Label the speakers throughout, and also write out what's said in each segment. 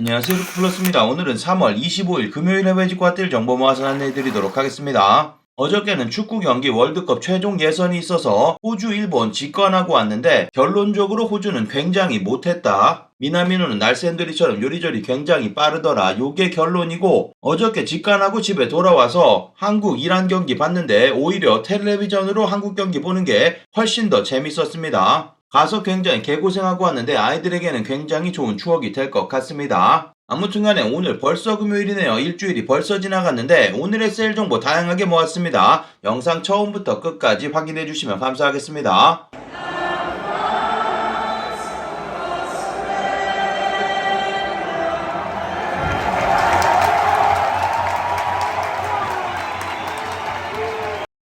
Speaker 1: 안녕하세요, 루크플러스입니다. 오늘은 3월 25일 금요일 해외 직구 뛸 정보 모아서 안내해드리도록 하겠습니다. 어저께는 축구 경기 월드컵 최종 예선이 있어서 호주, 일본 직관하고 왔는데 결론적으로 호주는 굉장히 못했다. 미나미노는 날샌드리처럼 요리조리 굉장히 빠르더라. 요게 결론이고, 어저께 직관하고 집에 돌아와서 한국 이란 경기 봤는데 오히려 텔레비전으로 한국 경기 보는 게 훨씬 더 재밌었습니다. 가서 굉장히 개고생하고 왔는데 아이들에게는 굉장히 좋은 추억이 될 것 같습니다. 아무튼간에 오늘 벌써 금요일이네요. 일주일이 벌써 지나갔는데 오늘의 세일 정보 다양하게 모았습니다. 영상 처음부터 끝까지 확인해 주시면 감사하겠습니다.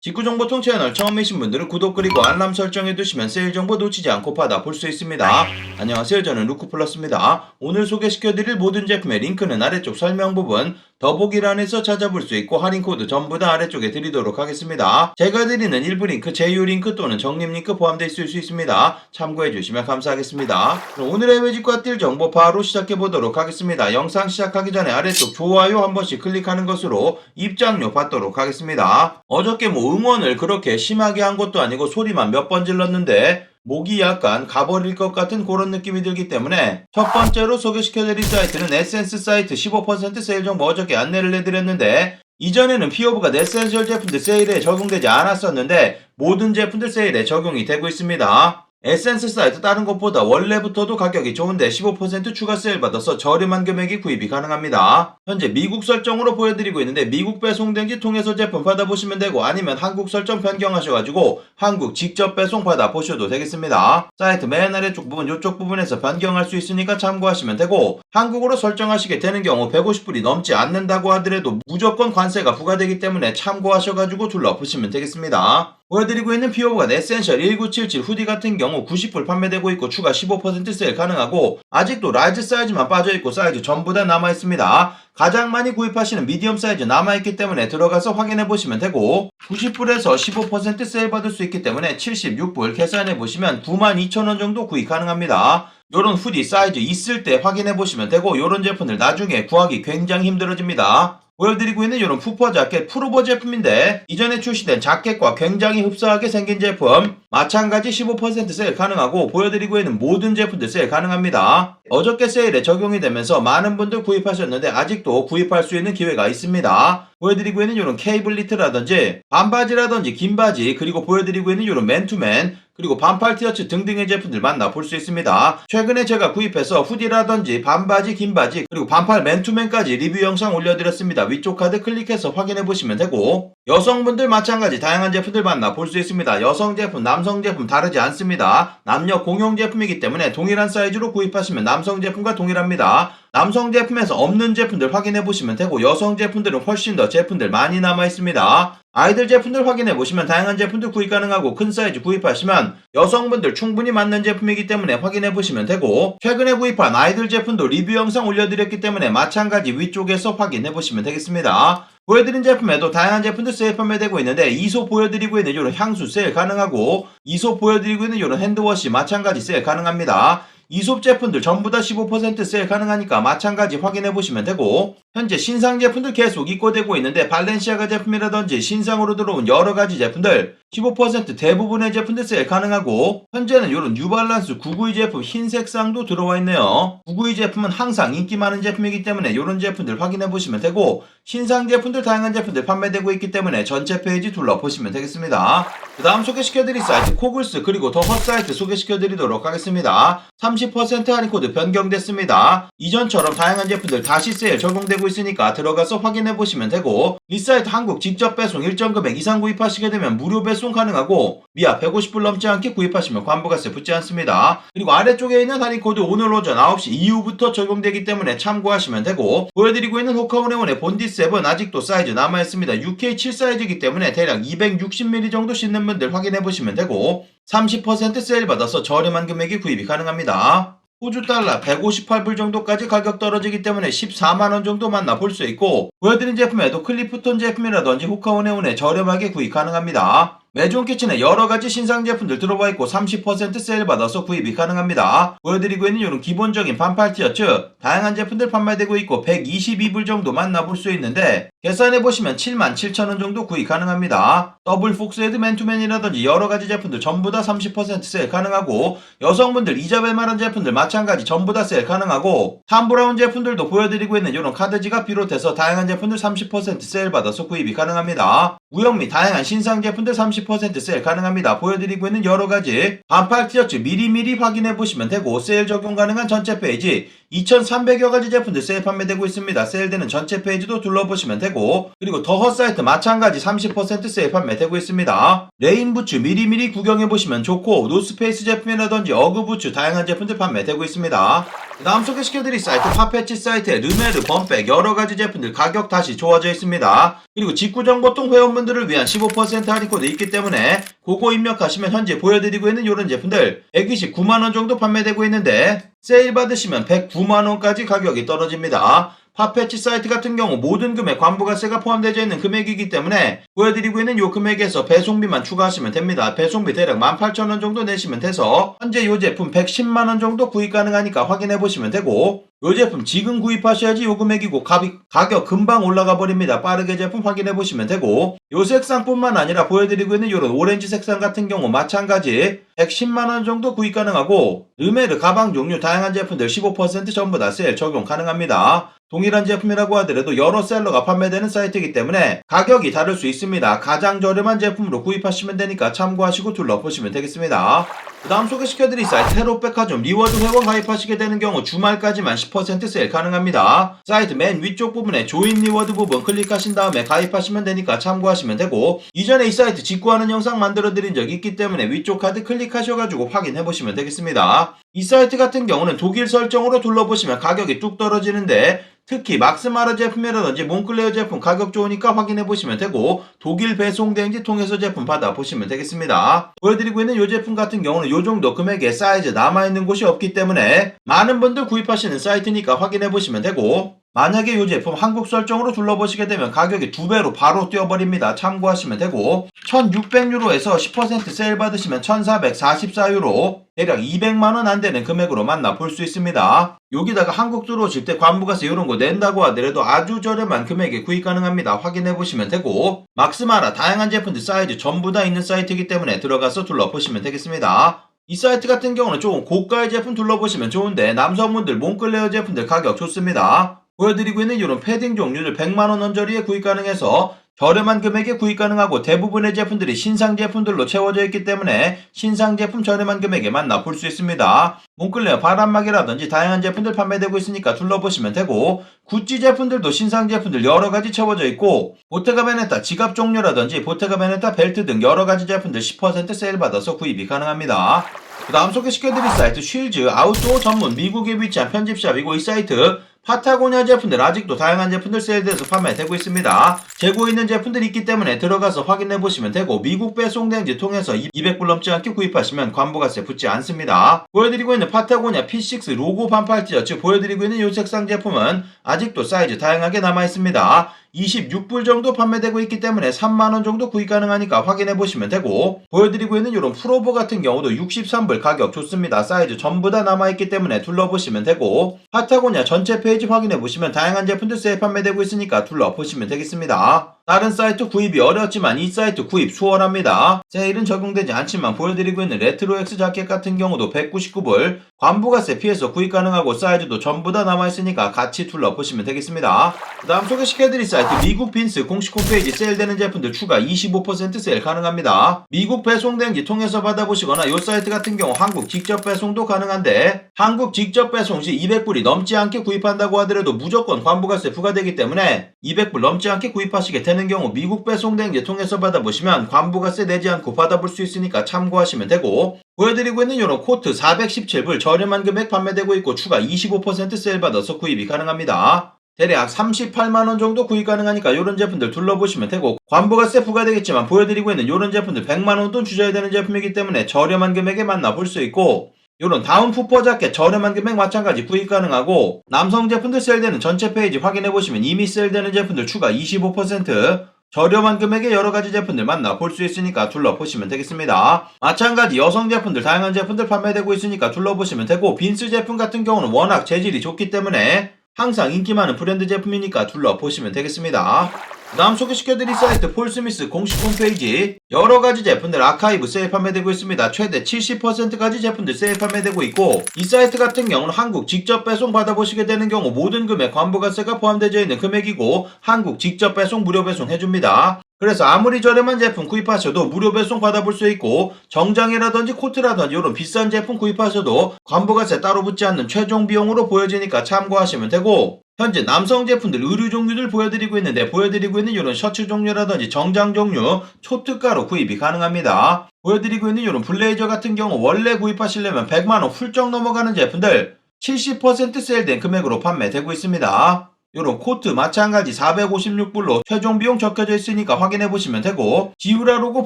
Speaker 1: 직구정보통 채널 처음이신 분들은 구독 그리고 알람 설정해두시면 세일 정보 놓치지 않고 받아볼 수 있습니다. 안녕하세요, 저는 루크플러스입니다. 오늘 소개시켜드릴 모든 제품의 링크는 아래쪽 설명 부분 더보기란에서 찾아볼 수 있고 할인코드 전부 다 아래쪽에 드리도록 하겠습니다. 제가 드리는 일부 링크, 제휴 링크 또는 적립 링크 포함되어 있을 수 있습니다. 참고해주시면 감사하겠습니다. 그럼 오늘의 외직과 뛸 정보 바로 시작해보도록 하겠습니다. 영상 시작하기 전에 아래쪽 좋아요 한 번씩 클릭하는 것으로 입장료 받도록 하겠습니다. 어저께 응원을 그렇게 심하게 한 것도 아니고 소리만 몇 번 질렀는데 목이 약간 가버릴 것 같은 그런 느낌이 들기 때문에 첫 번째로 소개시켜드릴 사이트는 에센스 사이트 15% 세일 정보 어저께 안내를 해드렸는데, 이전에는 피오브가 에센셜 제품들 세일에 적용되지 않았었는데 모든 제품들 세일에 적용이 되고 있습니다. 에센스 사이트 다른 것보다 원래부터도 가격이 좋은데 15% 추가 세일 받아서 저렴한 금액이 구입이 가능합니다. 현재 미국 설정으로 보여드리고 있는데 미국 배송된지 통해서 제품 받아보시면 되고, 아니면 한국 설정 변경하셔가지고 한국 직접 배송 받아보셔도 되겠습니다. 사이트 맨 아래쪽 부분 이쪽 부분에서 변경할 수 있으니까 참고하시면 되고, 한국으로 설정하시게 되는 경우 150불이 넘지 않는다고 하더라도 무조건 관세가 부과되기 때문에 참고하셔가지고 둘러보시면 되겠습니다. 보여드리고 있는 피오브가 에센셜 1977 후디 같은 경우 90불 판매되고 있고 추가 15% 세일 가능하고, 아직도 라지 사이즈만 빠져있고 사이즈 전부 다 남아있습니다. 가장 많이 구입하시는 미디엄 사이즈 남아있기 때문에 들어가서 확인해보시면 되고, 90불에서 15% 세일 받을 수 있기 때문에 76불 계산해보시면 92,000원 정도 구입 가능합니다. 요런 후디 사이즈 있을 때 확인해보시면 되고, 요런 제품들 나중에 구하기 굉장히 힘들어집니다. 보여드리고 있는 이런 푸퍼 자켓 프로버 제품인데, 이전에 출시된 자켓과 굉장히 흡사하게 생긴 제품, 마찬가지 15% 세일 가능하고 보여드리고 있는 모든 제품들 세일 가능합니다. 어저께 세일에 적용이 되면서 많은 분들 구입하셨는데 아직도 구입할 수 있는 기회가 있습니다. 보여드리고 있는 이런 케이블 니트라든지 반바지라든지 긴 바지, 그리고 보여드리고 있는 이런 맨투맨, 그리고 반팔 티셔츠 등등의 제품들 만나볼 수 있습니다. 최근에 제가 구입해서 후디라든지 반바지, 긴바지, 그리고 반팔 맨투맨까지 리뷰 영상 올려드렸습니다. 위쪽 카드 클릭해서 확인해보시면 되고, 여성분들 마찬가지 다양한 제품들 만나볼 수 있습니다. 여성 제품, 남성 제품 다르지 않습니다. 남녀 공용 제품이기 때문에 동일한 사이즈로 구입하시면 남성 제품과 동일합니다. 남성 제품에서 없는 제품들 확인해보시면 되고, 여성 제품들은 훨씬 더 제품들 많이 남아있습니다. 아이들 제품들 확인해보시면 다양한 제품들 구입 가능하고, 큰 사이즈 구입하시면 여성분들 충분히 맞는 제품이기 때문에 확인해보시면 되고, 최근에 구입한 아이들 제품도 리뷰 영상 올려드렸기 때문에 마찬가지 위쪽에서 확인해보시면 되겠습니다. 보여드린 제품에도 다양한 제품들 세일 판매되고 있는데, 이소 보여드리고 있는 이런 향수 세일 가능하고, 이소 보여드리고 있는 이런 핸드워시 마찬가지 세일 가능합니다. 이솝 제품들 전부 다 15% 세일 가능하니까 마찬가지 확인해보시면 되고, 현재 신상 제품들 계속 입고되고 있는데 발렌시아가 제품이라든지 신상으로 들어온 여러가지 제품들 15% 대부분의 제품들 세일 가능하고, 현재는 이런 뉴발란스 992 제품 흰색 쌍도 들어와 있네요. 992 제품은 항상 인기 많은 제품이기 때문에 이런 제품들 확인해보시면 되고, 신상 제품들 다양한 제품들 판매되고 있기 때문에 전체 페이지 둘러보시면 되겠습니다. 그 다음 소개시켜드릴 사이트 코글스 그리고 더 헛 사이트 소개시켜드리도록 하겠습니다. 30% 할인 코드 변경됐습니다. 이전처럼 다양한 제품들 다시 세일 적용되고 있으니까 들어가서 확인해보시면 되고, 이 사이트 한국 직접 배송 일정 금액 이상 구입하시게 되면 무료 배송 가능하고, 미아 150불 넘지 않게 구입하시면 관부가세 붙지 않습니다. 그리고 아래쪽에 있는 할인 코드 오늘 오전 9시 이후부터 적용되기 때문에 참고하시면 되고, 보여드리고 있는 호카운의원의 본디7 아직도 사이즈 남아있습니다. UK7 사이즈이기 때문에 대략 260mm 정도 씻는 분들 확인해보시면 되고, 30% 세일 받아서 저렴한 금액이 구입이 가능합니다. 호주 달러 158불 정도까지 가격 떨어지기 때문에 14만원 정도 만나볼 수 있고, 보여드린 제품에도 클리프톤 제품이라든지 호카온에온에 저렴하게 구입 가능합니다. 메종 키친에 여러가지 신상 제품들 들어와 있고 30% 세일 받아서 구입이 가능합니다. 보여드리고 있는 이런 기본적인 반팔 티셔츠 다양한 제품들 판매되고 있고 122불 정도 만나볼 수 있는데 계산해보시면 77,000원 정도 구입 가능합니다. 더블 폭스헤드 맨투맨이라든지 여러가지 제품들 전부 다 30% 세일 가능하고 여성분들 이자벨마른 제품들 마찬가지 전부 다 세일 가능하고 탐브라운 제품들도 보여드리고 있는 이런 카드지갑 비롯해서 다양한 제품들 30% 세일 받아서 구입이 가능합니다. 무역 및 다양한 신상 제품들 30% 세일 가능합니다. 보여드리고 있는 여러가지 반팔 티셔츠 미리미리 확인해보시면 되고 세일 적용 가능한 전체 페이지 2,300여 가지 제품들 세일 판매되고 있습니다. 세일되는 전체 페이지도 둘러보시면 되고 그리고 더허 사이트 마찬가지 30% 세일 판매되고 있습니다. 레인 부츠 미리미리 구경해보시면 좋고 노스페이스 제품이라든지 어그 부츠 다양한 제품들 판매되고 있습니다. 다음 소개시켜드릴 사이트 파페치 사이트에 르메르, 범백 여러가지 제품들 가격 다시 좋아져 있습니다. 그리고 직구정보통 회원분들을 위한 15% 할인 코드 있기 때문에 그거 입력하시면 현재 보여드리고 있는 이런 제품들 129만원 정도 판매되고 있는데 세일 받으시면 109만원까지 가격이 떨어집니다. 파페치 사이트 같은 경우 모든 금액 관부가세가 포함되어 있는 금액이기 때문에 보여드리고 있는 요 금액에서 배송비만 추가하시면 됩니다. 배송비 대략 18,000원 정도 내시면 돼서 현재 요 제품 110만원 정도 구입 가능하니까 확인해보시면 되고 요 제품 지금 구입하셔야지 요 금액이고 가격 금방 올라가 버립니다. 빠르게 제품 확인해보시면 되고 요 색상뿐만 아니라 보여드리고 있는 요런 오렌지 색상 같은 경우 마찬가지 110만원 정도 구입 가능하고 르메르 가방 종류 다양한 제품들 15% 전부 다 세일 적용 가능합니다. 동일한 제품이라고 하더라도 여러 셀러가 판매되는 사이트이기 때문에 가격이 다를 수 있습니다. 가장 저렴한 제품으로 구입하시면 되니까 참고하시고 둘러보시면 되겠습니다. 그 다음 소개시켜드릴 사이트 헤롯백화점 리워드 회원 가입하시게 되는 경우 주말까지만 10% 세일 가능합니다. 사이트 맨 위쪽 부분에 조인 리워드 부분 클릭하신 다음에 가입하시면 되니까 참고하시면 되고 이전에 이 사이트 직구하는 영상 만들어드린 적이 있기 때문에 위쪽 카드 클릭하셔가지고 확인해보시면 되겠습니다. 이 사이트 같은 경우는 독일 설정으로 둘러보시면 가격이 뚝 떨어지는데 특히 막스마르 제품이라든지 몽클레어 제품 가격 좋으니까 확인해보시면 되고 독일 배송대행지 통해서 제품 받아보시면 되겠습니다. 보여드리고 있는 이 제품 같은 경우는 이 정도 금액의 사이즈 남아있는 곳이 없기 때문에 많은 분들 구입하시는 사이트니까 확인해보시면 되고 만약에 이 제품 한국 설정으로 둘러보시게 되면 가격이 2배로 바로 뛰어버립니다. 참고하시면 되고 1600유로에서 10% 세일 받으시면 1444유로 대략 200만원 안되는 금액으로 만나볼 수 있습니다. 여기다가 한국 들어오실 때 관부가세 이런거 낸다고 하더라도 아주 저렴한 금액에 구입 가능합니다. 확인해보시면 되고 막스마라 다양한 제품들 사이즈 전부 다 있는 사이트이기 때문에 들어가서 둘러보시면 되겠습니다. 이 사이트 같은 경우는 조금 고가의 제품 둘러보시면 좋은데 남성분들 몽클레어 제품들 가격 좋습니다. 보여드리고 있는 이런 패딩 종류를 100만원 언저리에 구입 가능해서 저렴한 금액에 구입 가능하고 대부분의 제품들이 신상 제품들로 채워져 있기 때문에 신상 제품 저렴한 금액에 만나볼 수 있습니다. 몽클레어 바람막이라든지 다양한 제품들 판매되고 있으니까 둘러보시면 되고 구찌 제품들도 신상 제품들 여러가지 채워져 있고 보테가 베네타 지갑 종류라든지 보테가 베네타 벨트 등 여러가지 제품들 10% 세일 받아서 구입이 가능합니다. 그 다음 소개시켜드릴 사이트 쉴즈 아웃도어 전문 미국에 위치한 편집샵이고 이 사이트 파타고니아 제품들 아직도 다양한 제품들 세일돼서 판매되고 있습니다. 재고 있는 제품들이 있기 때문에 들어가서 확인해보시면 되고 미국 배송대행지 통해서 200불 넘지 않게 구입하시면 관부가세 붙지 않습니다. 보여드리고 있는 파타고니아 P6 로고 반팔 티셔츠 보여드리고 있는 이 색상 제품은 아직도 사이즈 다양하게 남아있습니다. 26불 정도 판매되고 있기 때문에 3만원 정도 구입 가능하니까 확인해보시면 되고 보여드리고 있는 이런 프로보 같은 경우도 63불 가격 좋습니다. 사이즈 전부 다 남아있기 때문에 둘러보시면 되고 파타고니아 전체 페이지 확인해보시면 다양한 제품들 세일 판매되고 있으니까 둘러보시면 되겠습니다. 다른 사이트 구입이 어렵지만 이 사이트 구입 수월합니다. 세일은 적용되지 않지만 보여드리고 있는 레트로엑스 자켓 같은 경우도 199불 관부가세 피해서 구입 가능하고 사이즈도 전부 다 남아있으니까 같이 둘러보시면 되겠습니다. 그 다음 소개시켜드릴 사이트 미국 빈스 공식 홈페이지 세일되는 제품들 추가 25% 세일 가능합니다. 미국 배송대행지 통해서 받아보시거나 이 사이트 같은 경우 한국 직접 배송도 가능한데 한국 직접 배송 시 200불이 넘지 않게 구입한다고 하더라도 무조건 관부가세 부과되기 때문에 200불 넘지 않게 구입하시게 되는 경우 미국 배송대행지 통해서 받아보시면 관부가세 내지 않고 받아볼 수 있으니까 참고하시면 되고 보여드리고 있는 이런 코트 417불 저렴한 금액 판매되고 있고 추가 25% 세일 받아서 구입이 가능합니다. 대략 38만원 정도 구입 가능하니까 이런 제품들 둘러보시면 되고 관부가세 부과되겠지만 보여드리고 있는 이런 제품들 100만원 돈 주셔야 되는 제품이기 때문에 저렴한 금액에 만나볼 수 있고 요런 다운 푸퍼 자켓 저렴한 금액 마찬가지 구입 가능하고 남성 제품들 세일되는 전체 페이지 확인해보시면 이미 세일되는 제품들 추가 25% 저렴한 금액의 여러가지 제품들 만나볼 수 있으니까 둘러보시면 되겠습니다. 마찬가지 여성 제품들 다양한 제품들 판매되고 있으니까 둘러보시면 되고, 빈스 제품 같은 경우는 워낙 재질이 좋기 때문에 항상 인기 많은 브랜드 제품이니까 둘러보시면 되겠습니다. 그 다음 소개시켜드릴 사이트 폴스미스 공식 홈페이지, 여러가지 제품들 아카이브 세일 판매되고 있습니다. 최대 70%까지 제품들 세일 판매되고 있고, 이 사이트 같은 경우는 한국 직접 배송 받아보시게 되는 경우 모든 금액 관부가세가 포함되어 있는 금액이고, 한국 직접 배송 무료 배송 해줍니다. 그래서 아무리 저렴한 제품 구입하셔도 무료 배송 받아볼 수 있고, 정장이라든지 코트라든지 이런 비싼 제품 구입하셔도 관부가세 따로 붙지 않는 최종 비용으로 보여지니까 참고하시면 되고, 현재 남성 제품들 의류 종류들 보여드리고 있는데, 보여드리고 있는 이런 셔츠 종류라든지 정장 종류 초특가로 구입이 가능합니다. 보여드리고 있는 이런 블레이저 같은 경우 원래 구입하시려면 100만원 훌쩍 넘어가는 제품들 70% 세일된 금액으로 판매되고 있습니다. 요런 코트 마찬가지 456불로 최종 비용 적혀져 있으니까 확인해보시면 되고, 지우라 로고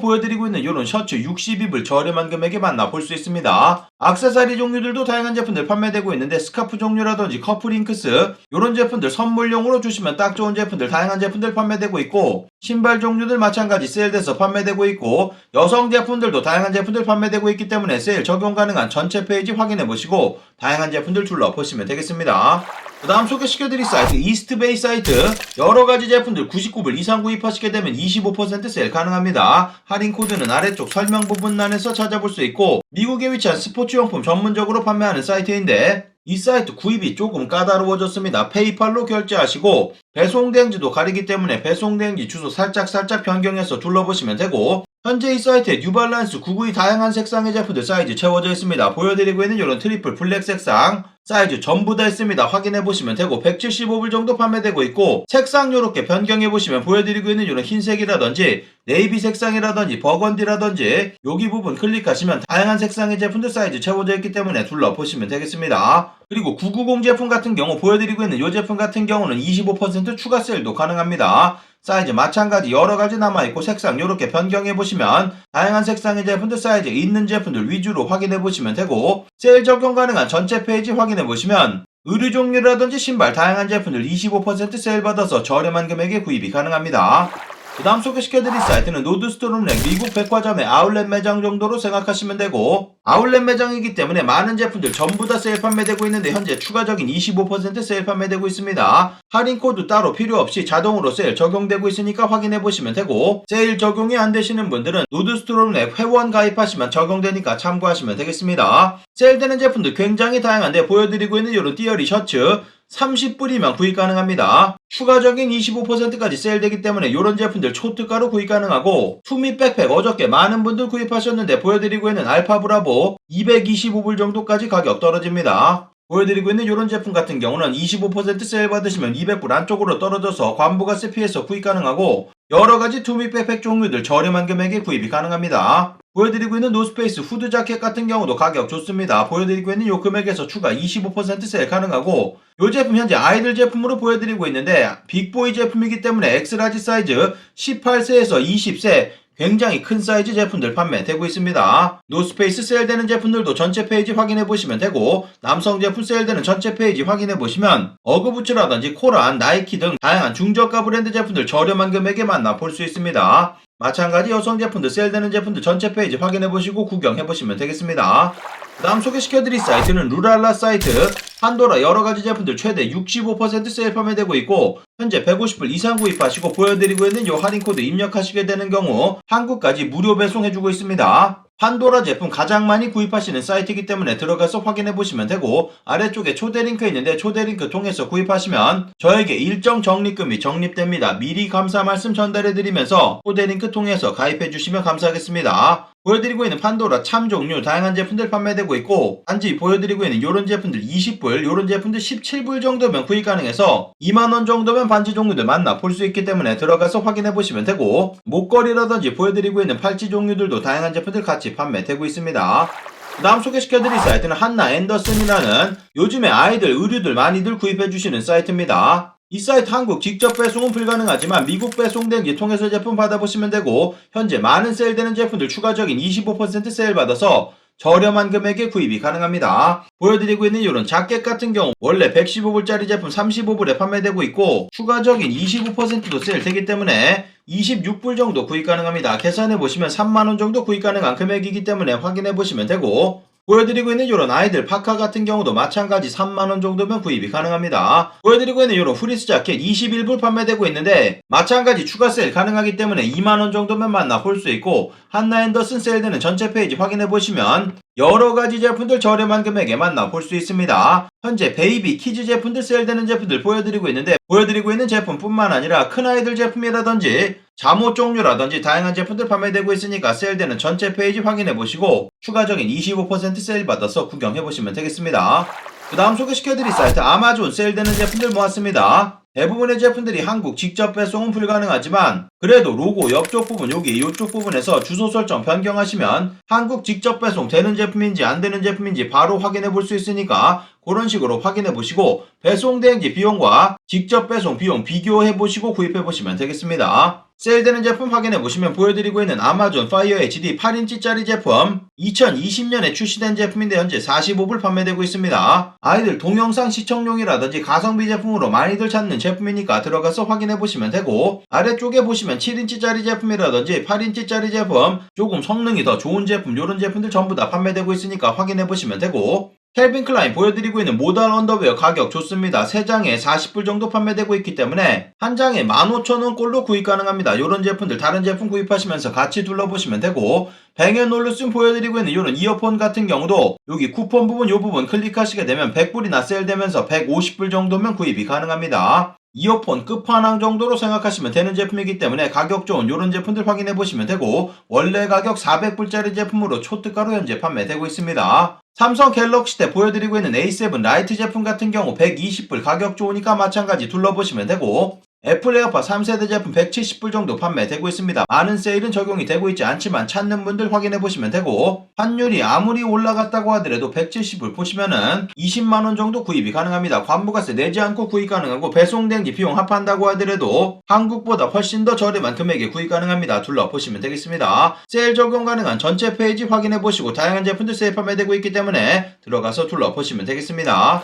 Speaker 1: 보여드리고 있는 요런 셔츠 62불 저렴한 금액에 만나볼 수 있습니다. 액세서리 종류들도 다양한 제품들 판매되고 있는데, 스카프 종류라든지 커플링크스 요런 제품들 선물용으로 주시면 딱 좋은 제품들 다양한 제품들 판매되고 있고, 신발 종류들 마찬가지 세일돼서 판매되고 있고, 여성 제품들도 다양한 제품들 판매되고 있기 때문에 세일 적용 가능한 전체 페이지 확인해보시고 다양한 제품들 둘러보시면 되겠습니다. 그 다음 소개시켜드릴 사이트 이스트베이 사이트, 여러가지 제품들 99불 이상 구입하시게 되면 25% 세일 가능합니다. 할인 코드는 아래쪽 설명 부분란에서 찾아볼 수 있고, 미국에 위치한 스포츠용품 전문적으로 판매하는 사이트인데, 이 사이트 구입이 조금 까다로워졌습니다. 페이팔로 결제하시고, 배송대행지도 가리기 때문에 배송대행지 주소 살짝 변경해서 둘러보시면 되고, 현재 이 사이트에 뉴발란스 992 다양한 색상의 제품들 사이즈 채워져 있습니다. 보여드리고 있는 이런 트리플 블랙 색상 사이즈 전부 다 있습니다. 확인해보시면 되고, 175불 정도 판매되고 있고, 색상 요렇게 변경해보시면 보여드리고 있는 이런 흰색이라든지 네이비 색상이라든지 버건디라든지 여기 부분 클릭하시면 다양한 색상의 제품들 사이즈 채워져 있기 때문에 둘러보시면 되겠습니다. 그리고 990 제품 같은 경우 보여드리고 있는 이 제품 같은 경우는 25% 추가 세일도 가능합니다. 사이즈 마찬가지 여러가지 남아있고, 색상 요렇게 변경해보시면 다양한 색상의 제품들 사이즈 있는 제품들 위주로 확인해보시면 되고, 세일 적용 가능한 전체 페이지 확인해보시면 의류 종류라든지 신발 다양한 제품들 25% 세일 받아서 저렴한 금액에 구입이 가능합니다. 그 다음 소개시켜드릴 사이트는 노드스트롬 랩 미국 백화점의 아울렛 매장 정도로 생각하시면 되고, 아울렛 매장이기 때문에 많은 제품들 전부 다 세일 판매되고 있는데, 현재 추가적인 25% 세일 판매되고 있습니다. 할인 코드 따로 필요 없이 자동으로 세일 적용되고 있으니까 확인해보시면 되고, 세일 적용이 안 되시는 분들은 노드스트롬 랩 회원 가입하시면 적용되니까 참고하시면 되겠습니다. 세일되는 제품들 굉장히 다양한데, 보여드리고 있는 이런 띠어리 셔츠 30불이면 구입 가능합니다. 추가적인 25%까지 세일되기 때문에 이런 제품들 초특가로 구입 가능하고, 투미 백팩 어저께 많은 분들 구입하셨는데 보여드리고 있는 알파 브라보 225불 정도까지 가격 떨어집니다. 보여드리고 있는 이런 제품 같은 경우는 25% 세일 받으시면 200불 안쪽으로 떨어져서 관부가세 피해서 구입 가능하고, 여러가지 투미 백팩 종류들 저렴한 금액에 구입이 가능합니다. 보여드리고 있는 노스페이스 후드 자켓 같은 경우도 가격 좋습니다. 보여드리고 있는 요 금액에서 추가 25% 세일 가능하고, 요 제품 현재 아이들 제품으로 보여드리고 있는데, 빅보이 제품이기 때문에 엑스라지 사이즈 18세에서 20세 굉장히 큰 사이즈 제품들 판매되고 있습니다. 노스페이스 세일되는 제품들도 전체 페이지 확인해보시면 되고, 남성 제품 세일되는 전체 페이지 확인해보시면 어그부츠라든지 코란, 나이키 등 다양한 중저가 브랜드 제품들 저렴한 금액에 만나볼 수 있습니다. 마찬가지 여성 제품들 세일되는 제품들 전체 페이지 확인해보시고 구경해보시면 되겠습니다. 그 다음 소개시켜드릴 사이트는 루랄라 사이트, 판도라 여러가지 제품들 최대 65% 세일 판매되고 있고, 현재 150불 이상 구입하시고 보여드리고 있는 요 할인코드 입력하시게 되는 경우 한국까지 무료 배송해주고 있습니다. 판도라 제품 가장 많이 구입하시는 사이트이기 때문에 들어가서 확인해보시면 되고, 아래쪽에 초대 링크 있는데 초대 링크 통해서 구입하시면 저에게 일정 적립금이 적립됩니다. 미리 감사 말씀 전달해드리면서 초대 링크 통해서 가입해주시면 감사하겠습니다. 보여드리고 있는 판도라 참 종류 다양한 제품들 판매되고 있고, 단지 보여드리고 있는 요런 제품들 20불, 요런 제품들 17불 정도면 구입 가능해서 2만원 정도면 반지 종류들 만나볼 수 있기 때문에 들어가서 확인해보시면 되고, 목걸이라든지 보여드리고 있는 팔찌 종류들도 다양한 제품들 같이 판매되고 있습니다. 그 다음 소개시켜드릴 사이트는 한나 앤더슨이라는 요즘에 아이들 의류들 많이들 구입해주시는 사이트입니다. 이 사이트 한국 직접 배송은 불가능하지만 미국 배송된지 통해서 제품 받아보시면 되고, 현재 많은 세일되는 제품들 추가적인 25% 세일 받아서 저렴한 금액에 구입이 가능합니다. 보여드리고 있는 이런 자켓 같은 경우 원래 115불짜리 제품 35불에 판매되고 있고 추가적인 25%도 세일되기 때문에 26불 정도 구입 가능합니다. 계산해보시면 3만원 정도 구입 가능한 금액이기 때문에 확인해보시면 되고, 보여드리고 있는 이런 아이들 파카 같은 경우도 마찬가지 3만원 정도면 구입이 가능합니다. 보여드리고 있는 이런 프리스 자켓 21불 판매되고 있는데 마찬가지 추가 세일 가능하기 때문에 2만원 정도면 만나볼 수 있고, 한나 앤더슨 세일되는 전체 페이지 확인해보시면 여러가지 제품들 저렴한 금액에 만나볼 수 있습니다. 현재 베이비, 키즈 제품들 세일되는 제품들 보여드리고 있는데, 보여드리고 있는 제품뿐만 아니라 큰 아이들 제품이라든지 잠옷 종류라든지 다양한 제품들 판매되고 있으니까 세일되는 전체 페이지 확인해보시고 추가적인 25% 세일 받아서 구경해보시면 되겠습니다. 그 다음 소개시켜드릴 사이트 아마존 세일되는 제품들 모았습니다. 대부분의 제품들이 한국 직접 배송은 불가능하지만 그래도 로고 옆쪽 부분 여기 이쪽 부분에서 주소 설정 변경하시면 한국 직접 배송 되는 제품인지 안 되는 제품인지 바로 확인해 볼 수 있으니까 그런 식으로 확인해 보시고 배송 대행지 비용과 직접 배송 비용 비교해 보시고 구입해 보시면 되겠습니다. 세일되는 제품 확인해 보시면 보여드리고 있는 아마존 파이어 HD 8인치짜리 제품 2020년에 출시된 제품인데 현재 45불 판매되고 있습니다. 아이들 동영상 시청용이라든지 가성비 제품으로 많이들 찾는 제품이니까 들어가서 확인해 보시면 되고, 아래쪽에 보시면 7인치짜리 제품이라든지 8인치짜리 제품 조금 성능이 더 좋은 제품 이런 제품들 전부 다 판매되고 있으니까 확인해 보시면 되고, 캘빈 클라인 보여드리고 있는 모던 언더웨어 가격 좋습니다. 3장에 40불 정도 판매되고 있기 때문에 한 장에 15,000원 꼴로 구입 가능합니다. 이런 제품들 다른 제품 구입하시면서 같이 둘러보시면 되고, 뱅앤올루슨 보여드리고 있는 이런 이어폰 같은 경우도 여기 쿠폰 부분 요 부분 클릭하시게 되면 100불이나 세일되면서 150불 정도면 구입이 가능합니다. 이어폰 끝판왕 정도로 생각하시면 되는 제품이기 때문에 가격 좋은 이런 제품들 확인해 보시면 되고, 원래 가격 400불짜리 제품으로 초특가로 현재 판매되고 있습니다. 삼성 갤럭시 때 보여드리고 있는 A7 라이트 제품 같은 경우 120불 가격 좋으니까 마찬가지 둘러보시면 되고, 애플 에어팟 3세대 제품 170불 정도 판매되고 있습니다. 많은 세일은 적용이 되고 있지 않지만 찾는 분들 확인해보시면 되고, 환율이 아무리 올라갔다고 하더라도 170불 보시면은 20만원 정도 구입이 가능합니다. 관부가세 내지 않고 구입 가능하고 배송대행지 비용 합한다고 하더라도 한국보다 훨씬 더 저렴한 금액에 구입 가능합니다. 둘러보시면 되겠습니다. 세일 적용 가능한 전체 페이지 확인해보시고 다양한 제품들 세일 판매되고 있기 때문에 들어가서 둘러보시면 되겠습니다.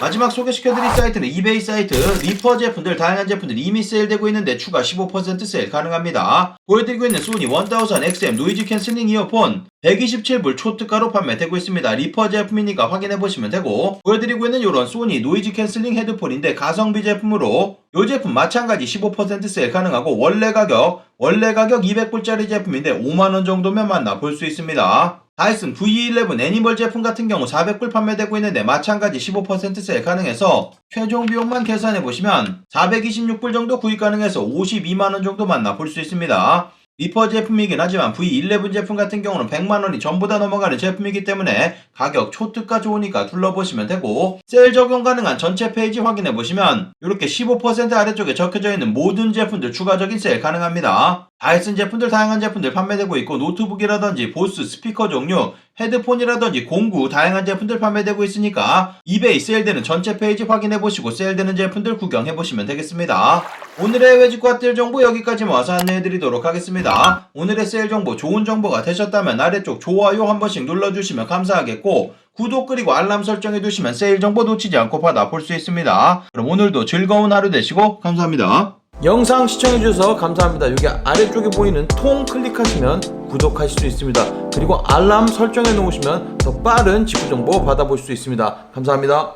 Speaker 1: 마지막 소개시켜드릴 사이트는 이베이 사이트. 리퍼 제품들 다양한 제품들이 이미 세일되고 있는데 추가 15% 세일 가능합니다. 보여드리고 있는 소니 1000 XM 노이즈 캔슬링 이어폰 127불 초특가로 판매되고 있습니다. 리퍼 제품이니까 확인해보시면 되고, 보여드리고 있는 이런 소니 노이즈 캔슬링 헤드폰인데 가성비 제품으로 이 제품 마찬가지 15% 세일 가능하고 원래 가격 200불짜리 제품인데 5만원 정도면 만나볼 수 있습니다. 다이슨 V11 애니멀 제품 같은 경우 400불 판매되고 있는데 마찬가지 15% 세일 가능해서 최종 비용만 계산해보시면 426불 정도 구입 가능해서 52만원 정도 만나볼 수 있습니다. 리퍼 제품이긴 하지만 V11 제품 같은 경우는 100만원이 전부 다 넘어가는 제품이기 때문에 가격 초특가 좋으니까 둘러보시면 되고, 세일 적용 가능한 전체 페이지 확인해보시면 이렇게 15% 아래쪽에 적혀져 있는 모든 제품들 추가적인 세일 가능합니다. 다이슨 제품들 다양한 제품들 판매되고 있고, 노트북이라든지 보스 스피커 종류, 헤드폰이라든지 공구 다양한 제품들 판매되고 있으니까 이베이 세일되는 전체 페이지 확인해보시고 세일되는 제품들 구경해보시면 되겠습니다. 오늘의 해외 직구핫딜 정보 여기까지 모아서 안내해드리도록 하겠습니다. 오늘의 세일 정보 좋은 정보가 되셨다면 아래쪽 좋아요 한 번씩 눌러주시면 감사하겠고, 구독 그리고 알람 설정해두시면 세일 정보 놓치지 않고 받아볼 수 있습니다. 그럼 오늘도 즐거운 하루 되시고 감사합니다.
Speaker 2: 영상 시청해주셔서 감사합니다. 여기 아래쪽에 보이는 통 클릭하시면 구독하실 수 있습니다. 그리고 알람 설정해 놓으시면 더 빠른 직구 정보 받아볼 수 있습니다. 감사합니다.